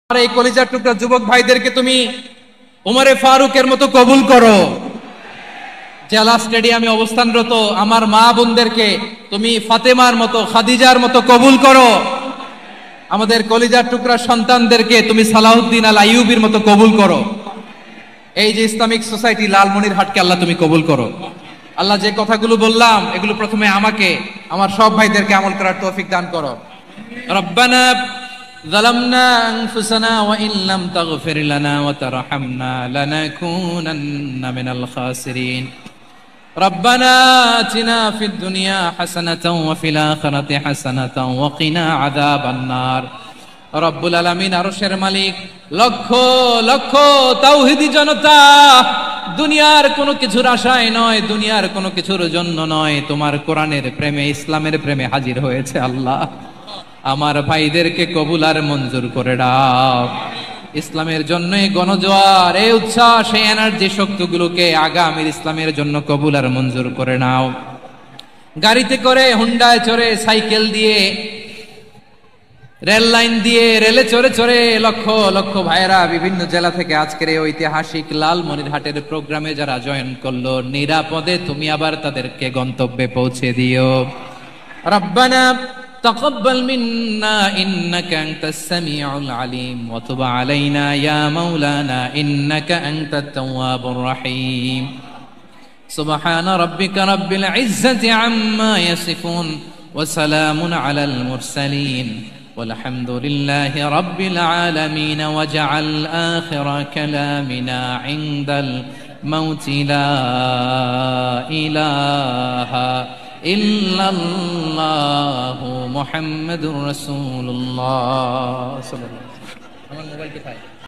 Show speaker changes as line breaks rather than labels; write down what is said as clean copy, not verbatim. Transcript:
আর এই কলিজার টুকরা যুবক ভাইদেরকে তুমি উমরে ফারুকের মতো কবুল করো। জেলা স্টেডিয়ামে অবস্থানরত আমার মা বোনদেরকে তুমি ফাতেমার মতো, খাদিজার মতো কবুল করো। আমাদের কলিজার টুকরা সন্তানদেরকে তুমি সালাউদ্দিন আল আইয়ুবীর মতো কবুল করো। এই যে ইসলামিক সোসাইটি লালমনিরহাটকে আল্লাহ তুমি কবুল করো। আল্লাহ, যে কথাগুলো বললাম এগুলো প্রথমে আমাকে, আমার সব ভাইদেরকে আমল করার তৌফিক দান করো। রব্বানা যালামনা আনফুসানা ওয়া ইন লাম তাগফির লানা ওয়া তারহামনা লানাকুনান্না মিনাল খাসিরিন। রব্বানা আতিনা ফিদ দুনিয়া হাসানাতাও ওয়া ফিল আখিরাতি হাসানাতাও ওয়া কিনা আযাবান নার। রব্বুল আলামিন, আরশের মালিক, লক্ষ লক্ষ তাওহীদি জনতা দুনিয়ার কোনো কিছুর আশায় নয়, দুনিয়ার কোনো কিছুর জন্য নয়, তোমার কোরআনের প্রেমে, ইসলামের প্রেমে হাজির হয়েছে। আল্লাহ, আমার ভাইদেরকে কবুল আর মঞ্জুর করে দাও। ইসলামের জন্য এই গণজোয়ার, এই উচ্ছ্বাস, এই এনার্জি শক্তিগুলোকে আগামীর ইসলামের জন্য কবুল আর মঞ্জুর করে নাও। গাড়িতে করে, হুন্ডায় চড়ে, সাইকেল দিয়ে, রেল লাইন দিয়ে, রেলে চড়ে চড়ে লক্ষ লক্ষ ভাইয়েরা বিভিন্ন জেলা থেকে আজকের এই ঐতিহাসিক লালমনিরহাটের প্রোগ্রামে যারা জয়েন করলো, নিরাপদে তুমি আবার তাদেরকে গন্তব্যে পৌঁছে দিও। রব্বানা তাকাব্বাল মিন্না ইন্নাকা আনতাস সামিউল আলিম ওয়া তুব আলাইনা ইয়া মাওলানা ইন্নাকা আনতাত তাওয়াবুর রহিম। সুবহানা রাব্বিকা রাব্বিল ইজ্জাতি আম্মা ইয়াসিফুন ওয়া সালামুন আলাল মুরসালিন والحمد لله رب العالمين وجعل آخر كلامنا عند الموت لا إله إلا الله محمد رسول الله صلى الله عليه وسلم।